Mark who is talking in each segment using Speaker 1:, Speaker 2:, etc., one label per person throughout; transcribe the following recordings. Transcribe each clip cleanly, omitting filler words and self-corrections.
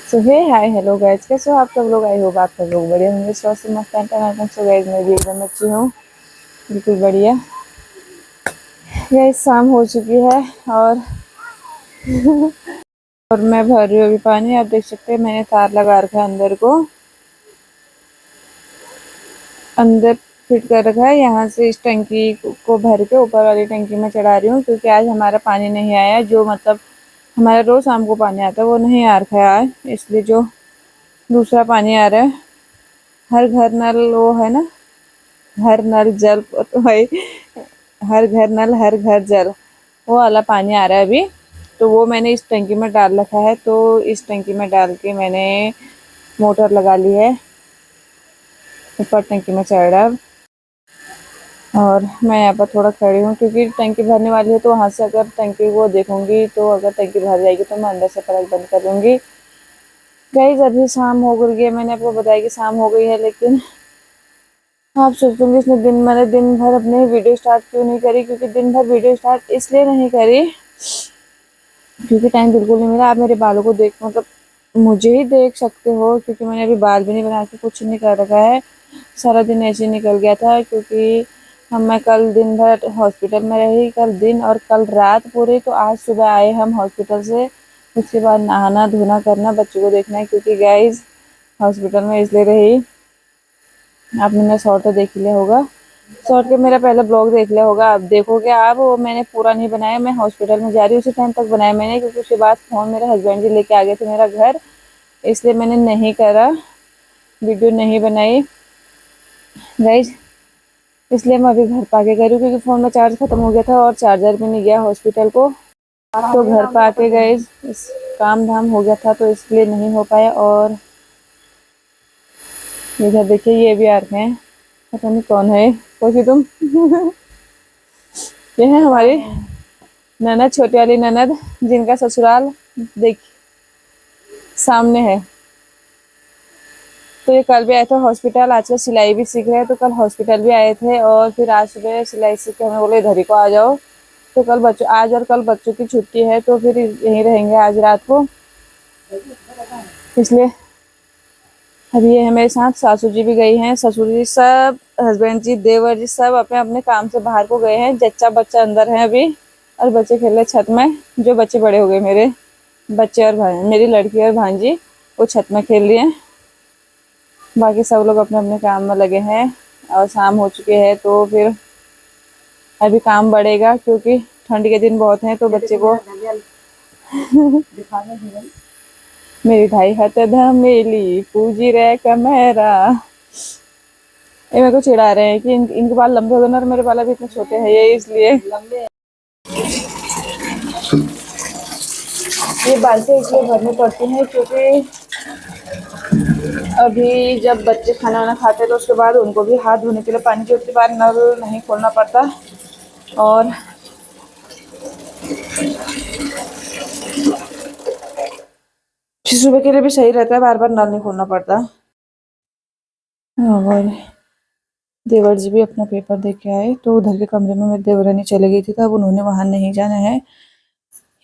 Speaker 1: सो हे hi hello guys, कैसे हो आप सब लोग। आई होप आप सब लोग बढ़िया होंगे, स्वस्थ मस्त एंड सो गाइज मैं भी एकदम अच्छी हूँ, बिल्कुल बढ़िया। गाइज शाम हो चुकी है और और मैं भर रही हूँ अभी पानी। आप देख सकते हैं मैंने तार लगा रखा है अंदर फिट कर रखा है। यहाँ से इस टंकी को भर के ऊपर वाली टंकी में चढ़ा रही हूँ, क्योंकि आज हमारा पानी नहीं आया। जो मतलब हमारा रोज शाम को पानी आता है वो नहीं आ रखा है आज, इसलिए जो दूसरा पानी आ रहा है, हर घर नल वो है ना, हर नल जल तो भाई, हर घर नल हर घर जल, वो वाला पानी आ रहा है अभी। तो वो मैंने इस टंकी में डाल रखा है, तो इस टंकी में डाल के मैंने मोटर लगा ली है, ऊपर टंकी में चढ़ रहा है। और मैं यहाँ पर थोड़ा खड़ी हूँ क्योंकि टंकी भरने वाली है, तो वहाँ से अगर टंकी को देखूंगी तो अगर टंकी भर जाएगी तो मैं अंदर से प्लग बंद कर लूँगी। गाइस अभी शाम हो गई है, मैंने आपको बताया कि शाम हो गई है, लेकिन आप सोचोगे इसने मैंने दिन भर अपने वीडियो स्टार्ट क्यों नहीं करी। क्योंकि दिन भर वीडियो स्टार्ट इसलिए नहीं करी क्योंकि टाइम बिल्कुल नहीं मिला। आप मेरे बालों को देख, मतलब मुझे ही देख सकते हो, क्योंकि मैंने अभी बाल भी नहीं बना के कुछ नहीं कर रखा है। सारा दिन ऐसे ही निकल गया था, क्योंकि मैं कल दिन भर हॉस्पिटल में रही, कल दिन और कल रात पूरी। तो आज सुबह आए हम हॉस्पिटल से, उसके बाद नहाना धोना करना, बच्चों को देखना है। क्योंकि गाइज हॉस्पिटल में इसलिए रही, आपने मेरा शॉर्ट तो देख लिया होगा, शॉर्ट के मेरा पहला ब्लॉग देख लिया होगा, आप देखोगे आप। वो मैंने पूरा नहीं बनाया, मैं हॉस्पिटल में जा रही उसी टाइम तक बनाया मैंने, क्योंकि उसके बाद फ़ोन मेरे हस्बैंड जी लेके आ गए थे मेरा घर, इसलिए मैंने नहीं करा, वीडियो नहीं बनाई गाइज। इसलिए मैं अभी घर पा के करी, क्योंकि फ़ोन में चार्ज खत्म हो गया था और चार्जर भी नहीं गया हॉस्पिटल को। तो घर पा के गाइज इस काम धाम हो गया था, तो इसलिए नहीं हो पाया। और इधर देखिए ये भी आ रहे हैं, पता नहीं कौन है, कोई तुम ये है हमारी ननद, छोटी वाली ननद, जिनका ससुराल देख सामने है। तो ये कल भी आए थे हॉस्पिटल, आजकल सिलाई भी सीख रहे हैं, तो कल हॉस्पिटल भी आए थे और फिर आज सुबह सिलाई सीख के हमें बोले इधर ही को आ जाओ। तो कल बच्चों, आज और कल बच्चों की छुट्टी है, तो फिर यहीं रहेंगे आज रात को, इसलिए अभी ये है मेरे साथ। सासू जी भी गई हैं, ससुर जी सब, हस्बैंड जी, देवर जी सब अपने अपने काम से बाहर को गए हैं। जच्चा बच्चा अंदर है अभी, और बच्चे खेल रहे छत में। जो बच्चे बड़े हो गए मेरे बच्चे और भाई, मेरी लड़की और भांजी, वो छत में खेल रही हैं। बाकी सब लोग अपने अपने काम में लगे हैं और शाम हो चुके हैं, तो फिर अभी काम बढ़ेगा, क्योंकि ठंड के दिन बहुत हैं। तो बच्चे को मेरी ढाई हाथ धमेली पूजी रे कमेरा, ये मेरे को चिढ़ा रहे हैं कि इनके बाल लंबे हो गए ना, और मेरे बाल अभी इतने छोटे हैं, ये इसलिए ये बाल्टी इसलिए भरनी पड़ती है, क्योंकि अभी जब बच्चे खाना वाना खाते हैं तो उसके बाद उनको भी हाथ धोने के लिए पानी की उतनी बार नल नहीं खोलना पड़ता, और सुबह के लिए भी सही रहता है, बार बार नल नहीं खोलना पड़ता। और देवर जी भी अपना पेपर दे के आए, तो उधर के कमरे में मेरी देवरानी चली गई थी, तो अब उन्होंने वहाँ नहीं जाना है।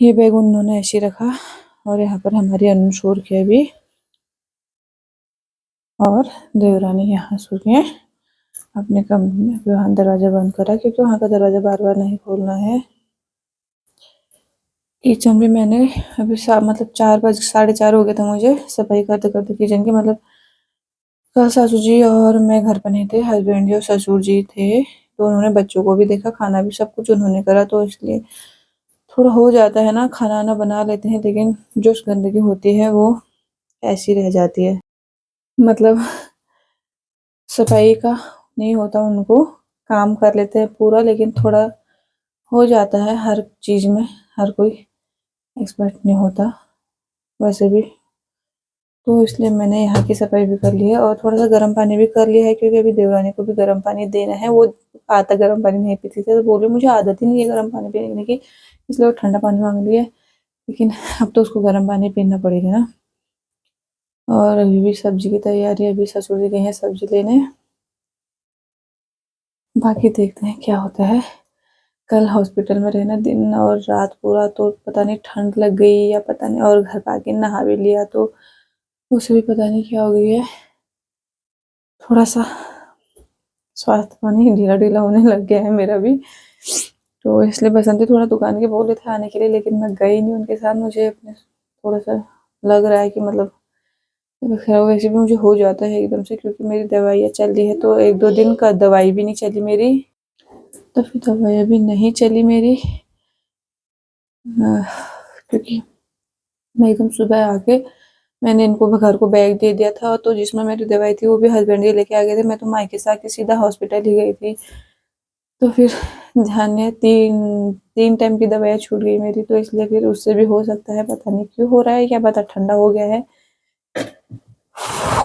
Speaker 1: ये बैग उन्होंने ऐसे रखा, और यहाँ पर हमारी अनु सो रखी है अभी, और देवरानी यहाँ सो रही है अपने कमरे में। वहाँ दरवाजा बंद करा, क्योंकि वहाँ का दरवाजा बार बार नहीं खोलना है। किचन भी मैंने अभी मतलब 4 बज 4:30 हो गए थे मुझे सफाई करते करते किचन की। मतलब कल सासू जी और मैं घर पर नहीं थे, हस्बैंड जी और ससुर जी थे, तो उन्होंने बच्चों को भी देखा, खाना भी सब कुछ उन्होंने करा, तो इसलिए थोड़ा हो जाता है ना, खाना वाना बना लेते हैं, लेकिन जो गंदगी होती है वो ऐसी रह जाती है। मतलब सफाई का नहीं होता, उनको काम कर लेते हैं पूरा, लेकिन थोड़ा हो जाता है हर चीज़ में, हर कोई एक्सपर्ट नहीं होता वैसे भी। तो इसलिए मैंने यहाँ की सफाई भी कर ली है, और थोड़ा सा गर्म पानी भी कर लिया है, क्योंकि अभी देवरानी को भी गर्म पानी देना है। वो आता गर्म पानी नहीं पीती थी, तो बोले मुझे आदत ही नहीं है गर्म पानी पीने की, इसलिए वो ठंडा पानी मांग रही है, लेकिन अब तो उसको गर्म पानी पीना पड़ेगा ना। और अभी भी सब्जी की तैयारी, अभी ससुर जी गए हैं सब्जी लेने, बाकी देखते हैं क्या होता है। कल हॉस्पिटल में रहना दिन और रात पूरा, तो पता नहीं ठंड लग गई या पता नहीं, और घर पे आके नहा भी लिया, तो उसे भी पता नहीं क्या हो गई है, थोड़ा सा स्वास्थ्य पानी ढीला ढीला होने लग गया है मेरा भी। तो इसलिए बसंती थोड़ा दुकान के बोले थे आने के लिए, लेकिन मैं गई नहीं उनके साथ। मुझे अपने थोड़ा सा लग रहा है कि मतलब खैर वैसे भी मुझे हो जाता है एकदम से, क्योंकि मेरी दवाइयाँ चल रही है। तो 1-2 दिन का दवाई भी नहीं चली मेरी, तो फिर दवाइयाँ भी नहीं चली मेरी, क्योंकि मैं एकदम सुबह आके मैंने इनको घर को बैग दे दिया था, तो जिसमें मेरी दवाई थी वो भी हस्बैंड ही लेके आ गए थे। मैं तो मायके से आके सीधा हॉस्पिटल ही गई थी। तो फिर ध्यान है, 3 टाइम की दवाइयाँ छूट गई मेरी, तो इसलिए फिर उससे भी हो सकता है, पता नहीं क्यों हो रहा है, क्या पता ठंडा हो गया है,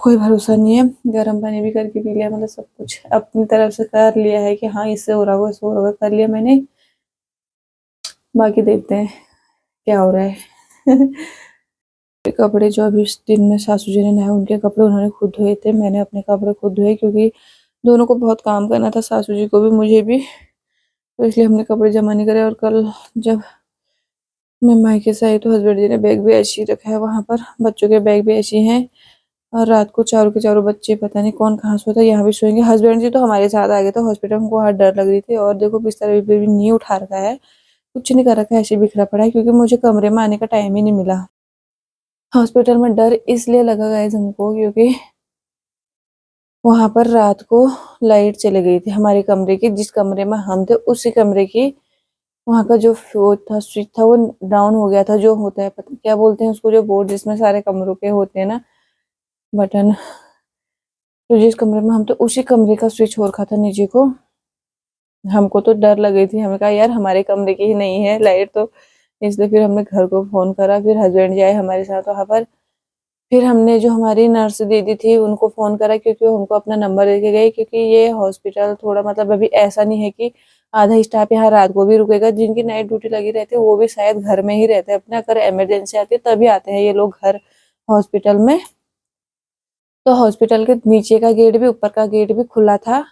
Speaker 1: कोई भरोसा नहीं है। गर्म पानी भी करके पी लिया, मतलब सब कुछ अपनी तरफ से कर लिया है कि हाँ इससे हो रहा होगा, इससे हो रहा होगा, कर लिया मैंने। बाकी देखते हैं क्या हो रहा है। कपड़े जो अभी इस दिन में सासू जी ने नहाए, उनके कपड़े उन्होंने खुद धोए थे, मैंने अपने कपड़े खुद धोए, क्योंकि दोनों को बहुत काम करना था, सासू जी को भी मुझे भी। तो इसलिए हमने कपड़े जमा नहीं करे। और कल जब मैं मायके से आई तो हस्बैंड जी ने बैग भी ऐसे ही रखा है वहाँ पर, बच्चों के बैग भी ऐसे ही हैं। और रात को चारों के चारों बच्चे पता नहीं कौन कहाँ सोता है, यहाँ भी सोएंगे। हस्बैंड जी तो हमारे साथ आ गए थे हॉस्पिटल, हमको वहाँ डर लग रही थी। और देखो बिस्तर भी नहीं उठा रखा है, कुछ नहीं कर रखा है, ऐसे बिखरा पड़ा है, क्योंकि मुझे कमरे में आने का टाइम ही नहीं मिला। हॉस्पिटल में डर इसलिए लगा गाइस हमको, क्योंकि वहां पर रात को लाइट चली गई थी हमारे कमरे की, जिस कमरे में हम थे उसी कमरे की, वहां का जो वो था स्विच था वो डाउन हो गया था, जो होता है पता क्या बोलते हैं उसको, जो बोर्ड जिसमें सारे कमरों के होते हैं ना बटन। तो जिस कमरे में हम थे उसी कमरे का स्विच हो रखा था नीचे को। हमको तो डर लग गई थी, हमें कहा यार हमारे कमरे की ही नहीं है लाइट, तो इसलिए फिर हमने घर को फोन करा। फिर हस्बैंड जी आए हमारे साथ वहां पर। फिर हमने जो हमारी नर्स दीदी थी उनको फ़ोन करा, क्योंकि वो हमको अपना नंबर दे के गई, क्योंकि ये हॉस्पिटल थोड़ा मतलब अभी ऐसा नहीं है कि आधा स्टाफ यहाँ रात को भी रुकेगा। जिनकी नाइट ड्यूटी लगी रहती है वो भी शायद घर में ही रहते हैं अपने, अगर इमरजेंसी आती है तभी आते हैं ये लोग घर हॉस्पिटल में। तो हॉस्पिटल के नीचे का गेट भी ऊपर का गेट भी खुला था,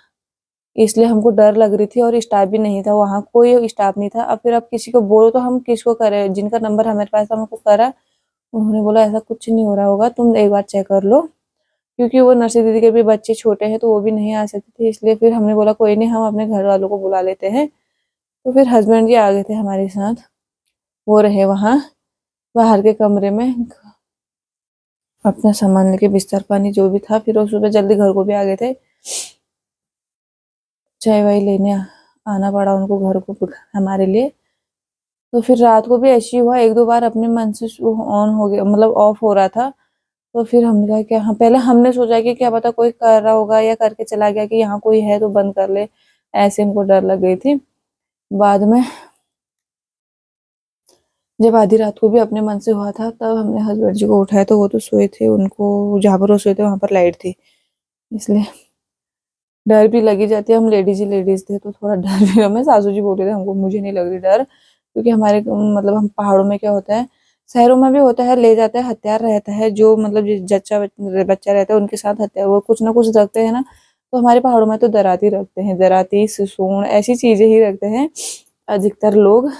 Speaker 1: इसलिए हमको डर लग रही थी। और स्टाफ भी नहीं था वहाँ, कोई स्टाफ नहीं था। अब फिर अब किसी को बोलो तो हम किसको करें, जिनका नंबर हमारे पास था हमको करा। उन्होंने बोला ऐसा कुछ नहीं हो रहा होगा, तुम एक बार चेक कर लो, क्योंकि वो नर्सिंग दीदी के भी बच्चे छोटे हैं तो वो भी नहीं आ सकते थे। इसलिए फिर हमने बोला कोई नहीं, हम अपने घर वालों को बुला लेते हैं। तो फिर हस्बैंड जी आ गए थे हमारे साथ, वो रहे वहाँ बाहर के कमरे में अपना सामान लेके, बिस्तर पानी जो भी था। फिर वो सुबह जल्दी घर को भी आ गए थे, चाय वाय लेने आना पड़ा उनको घर को हमारे लिए। तो फिर रात को भी ऐसे ही हुआ, 1-2 बार अपने मन से ऑन हो गया, मतलब ऑफ हो रहा था। तो फिर हमने कहा क्या, हाँ पहले हमने सोचा कि क्या पता कोई कर रहा होगा या करके चला गया कि यहाँ कोई है तो बंद कर ले, ऐसे हमको डर लग गई थी। बाद में जब आधी रात को भी अपने मन से हुआ था, तब हमने हस्बैंड जी को उठाया, तो वो तो सोए थे, उनको जहाँ पर वो सोए थे वहां पर लाइट थी, इसलिए डर भी लगी जाती है। हम लेडीज ही लेडीज थे तो थोड़ा डर भी हमें, सासू जी बोल रहे थे हमको, मुझे नहीं लग रही डर, क्योंकि हमारे मतलब हम पहाड़ों में क्या होता है, शहरों में भी होता है, ले जाते हैं हथियार रहता है, जो मतलब जच्चा बच्चा रहता है उनके साथ हथियार वो कुछ ना कुछ रखते हैं ना। तो हमारे पहाड़ों में तो दराती रखते हैं, दराती सूंड ऐसी चीजें ही रखते हैं अधिकतर लोग।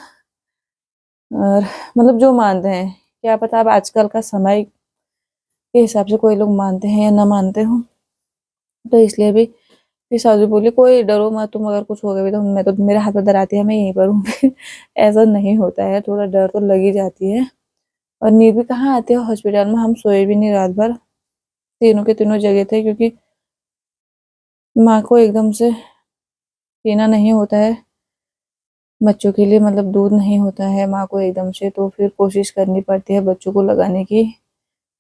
Speaker 1: और मतलब जो मानते हैं, क्या पता अब आजकल का समय के हिसाब से कोई लोग मानते हैं या ना मानते हो। तो इसलिए भी फिर सासू बोली कोई डरो मत, तुम अगर कुछ हो गया भी तो मैं तो, मेरे हाथ में दराती है मैं यहीं पर हूँ। ऐसा नहीं होता है, थोड़ा डर तो लगी जाती है। और नींद भी कहाँ आती है हॉस्पिटल में, हम सोए भी नहीं रात भर, तीनों के तीनों जगह थे, क्योंकि माँ को एकदम से पीना नहीं होता है, बच्चों के लिए मतलब दूध नहीं होता है माँ को एकदम से, तो फिर कोशिश करनी पड़ती है बच्चों को लगाने की।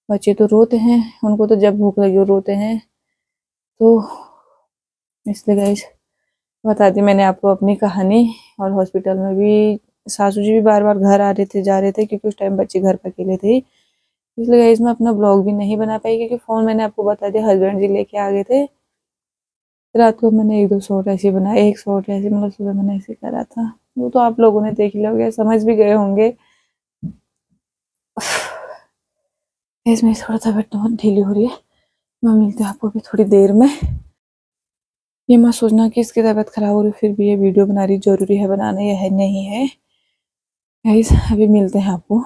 Speaker 1: बच्चे तो रोते हैं, उनको तो जब भूख लगी वो रोते हैं। तो इसलिए गाइस बता दी मैंने आपको अपनी कहानी। और हॉस्पिटल में भी सासू जी भी बार बार घर आ रहे थे जा रहे थे, क्योंकि उस टाइम बच्चे घर पर अकेले थे, इसलिए गाइस मैं अपना ब्लॉग भी नहीं बना पाई, क्योंकि फ़ोन मैंने आपको बता दिया हस्बैंड जी लेके आ गए थे। रात को मैंने 1-2 शॉट ऐसे बनाए, एक शॉट ऐसे मतलब सुबह मैंने ऐसे करा था, वो तो आप लोगों ने देख लिया होगा, समझ भी गए होंगे। इसमें थोड़ा तबीयत बहुत ढीली हो रही है, मैं मिलती हूँ आपको भी थोड़ी देर में। ये मत सोचना कि इसकी तबीयत खराब हो रही फिर भी ये वीडियो बना रही, जरूरी है बनाना या है नहीं है। गाइस अभी मिलते हैं आपको।